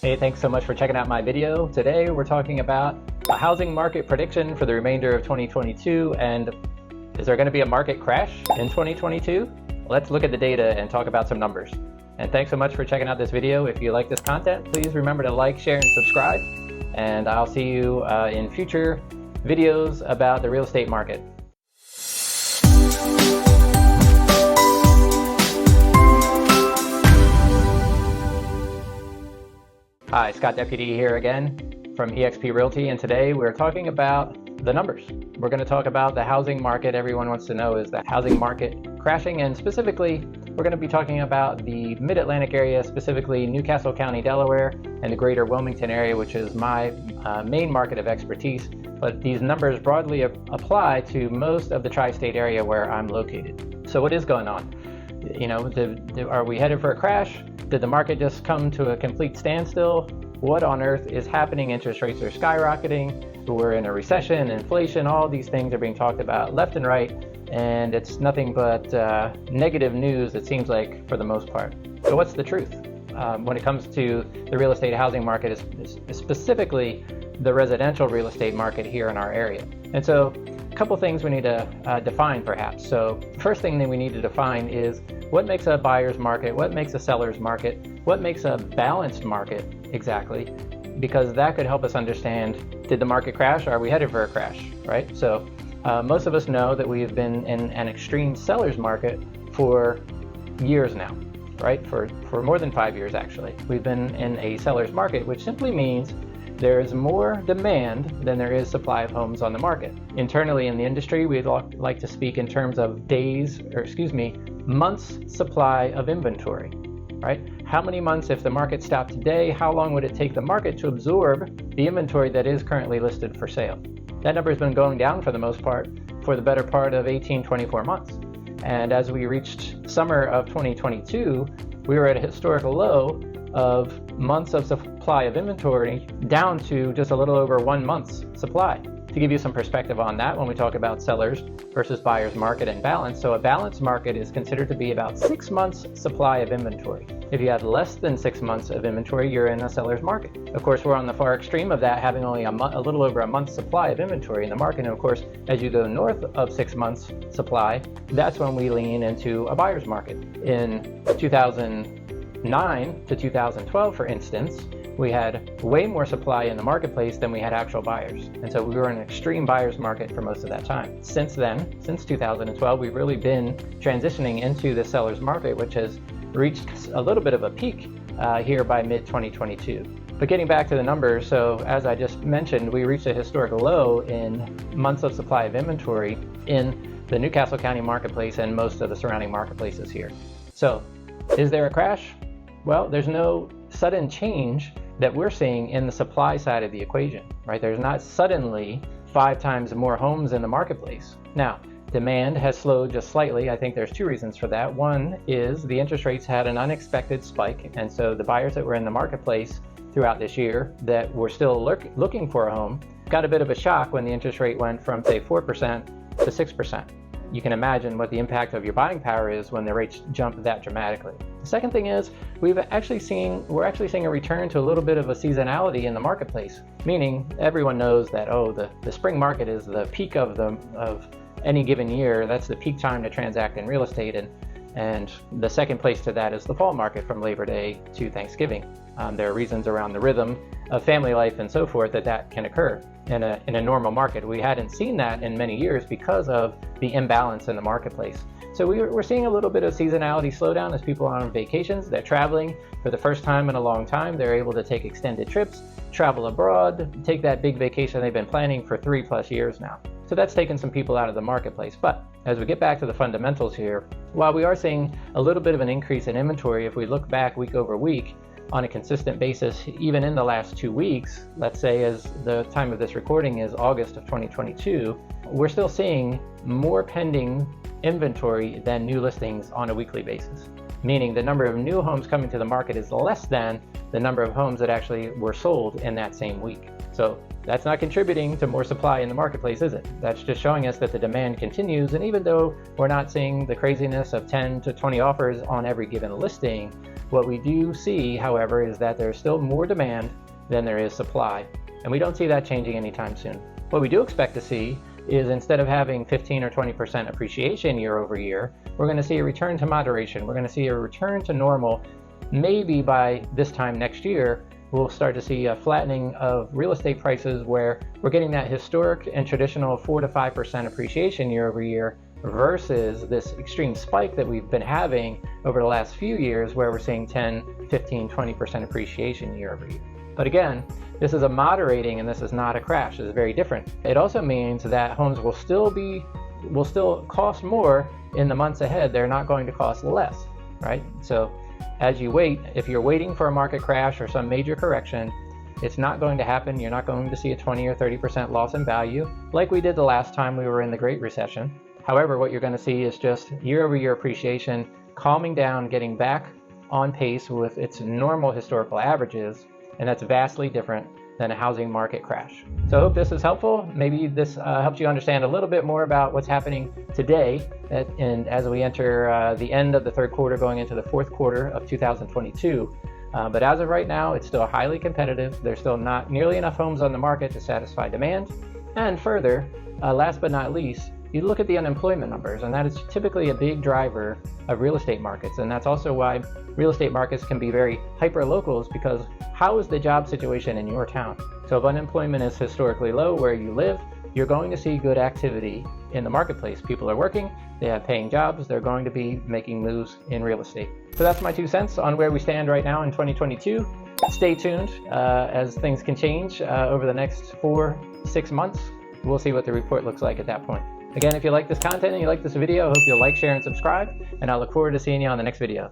Hey, thanks so much for checking out my video. Today we're talking about a housing market prediction for the remainder of 2022, and is there going to be a market crash in 2022? Let's look at the data and talk about some numbers. And thanks so much for checking out this video. If you like this content, please remember to like, share, and subscribe. And I'll see you in future videos about the real estate market. Hi, Scott Deputy here again from eXp Realty, and today we're talking about the numbers. We're going to talk about the housing market. Everyone wants to know, is the housing market crashing? And specifically, we're going to be talking about the Mid-Atlantic area, specifically Newcastle County, Delaware, and the greater Wilmington area, which is my main market of expertise. But these numbers broadly apply to most of the tri-state area where I'm located. So what is going on? You know, are we headed for a crash? Did the market just come to a complete standstill? What on earth is happening? Interest rates are skyrocketing. We're in a recession, inflation, all these things are being talked about left and right, and it's nothing but negative news, it seems like, for the most part. So what's the truth? When it comes to the real estate housing market, specifically the residential real estate market here in our area. And so a couple things we need to define perhaps. So the first thing that we need to define is what makes a buyer's market, what makes a seller's market, what makes a balanced market exactly, because that could help us understand, did the market crash? Are we headed for a crash, right? So most of us know that we've been in an extreme seller's market for years now, right? For more than 5 years actually. We've been in a seller's market, which simply means there is more demand than there is supply of homes on the market. Internally in the industry, we'd like to speak in terms of months supply of inventory, right? How many months, if the market stopped today, how long would it take the market to absorb the inventory that is currently listed for sale? That number has been going down for the most part for the better part of 18-24 months. And as we reached summer of 2022, we were at a historical low of months of supply of inventory down to just a little over 1 month's supply. To give you some perspective on that, when we talk about sellers versus buyers market and balance, so a balanced market is considered to be about 6 months supply of inventory. If you have less than 6 months of inventory, you're in a seller's market. Of course, we're on the far extreme of that, having only a little over a month's supply of inventory in the market. And of course, as you go north of 6 months supply, that's when we lean into a buyer's market. In 2009 to 2012, for instance, we had way more supply in the marketplace than we had actual buyers. And so we were in an extreme buyer's market for most of that time. Since then, since 2012, we've really been transitioning into the seller's market, which has reached a little bit of a peak here by mid-2022. But getting back to the numbers, so as I just mentioned, we reached a historical low in months of supply of inventory in the Newcastle County marketplace and most of the surrounding marketplaces here. So is there a crash? Well, there's no sudden change that we're seeing in the supply side of the equation, right? There's not suddenly 5 times more homes in the marketplace. Now, demand has slowed just slightly. I think there's 2 reasons for that. One is the interest rates had an unexpected spike, and so the buyers that were in the marketplace throughout this year that were still looking for a home got a bit of a shock when the interest rate went from, say, 4% to 6%. You can imagine what the impact of your buying power is when the rates jump that dramatically. The second thing is we're actually seeing a return to a little bit of a seasonality in the marketplace, meaning everyone knows that, the spring market is the peak of any given year. That's the peak time to transact in real estate, and the second place to that is the fall market from Labor Day to Thanksgiving. There are reasons around the rhythm of family life and so forth that can occur in a normal market. We hadn't seen that in many years because of the imbalance in the marketplace. So we're seeing a little bit of seasonality slowdown as people are on vacations. They're traveling for the first time in a long time. They're able to take extended trips, travel abroad, take that big vacation they've been planning for 3+ years now. So that's taken some people out of the marketplace. But as we get back to the fundamentals here, while we are seeing a little bit of an increase in inventory, if we look back week over week on a consistent basis, even in the last 2 weeks, let's say as the time of this recording is August of 2022, we're still seeing more pending inventory than new listings on a weekly basis. Meaning the number of new homes coming to the market is less than the number of homes that actually were sold in that same week. So that's not contributing to more supply in the marketplace, is it? That's just showing us that the demand continues, and even though we're not seeing the craziness of 10 to 20 offers on every given listing, What we do see, however, is that there's still more demand than there is supply, and we don't see that changing anytime soon. What we do expect to see is, instead of having 15 or 20% appreciation year over year, we're going to see a return to moderation. We're going to see a return to normal. Maybe by this time next year, we'll start to see a flattening of real estate prices, where we're getting that historic and traditional 4 to 5% appreciation year over year, versus this extreme spike that we've been having over the last few years, where we're seeing 10, 15, 20% appreciation year over year. But again, this is a moderating, and this is not a crash. This is very different. It also means that homes will still cost more in the months ahead. They're not going to cost less, right? So as you wait, if you're waiting for a market crash or some major correction, it's not going to happen. You're not going to see a 20 or 30% loss in value like we did the last time we were in the Great Recession. However, what you're going to see is just year-over-year appreciation calming down, getting back on pace with its normal historical averages, and that's vastly different than a housing market crash. So I hope this is helpful. Maybe this helps you understand a little bit more about what's happening today, and as we enter the end of the third quarter, going into the fourth quarter of 2022. But as of right now, it's still highly competitive. There's still not nearly enough homes on the market to satisfy demand. And further, last but not least, you look at the unemployment numbers, and that is typically a big driver of real estate markets. And that's also why real estate markets can be very hyper-locals, because how is the job situation in your town? So if unemployment is historically low where you live, you're going to see good activity in the marketplace. People are working, they have paying jobs, they're going to be making moves in real estate. So that's my 2 cents on where we stand right now in 2022. Stay tuned as things can change over the next 4-6 months. We'll see what the report looks like at that point. Again, if you like this content and you like this video, I hope you'll like, share, and subscribe, and I look forward to seeing you on the next video.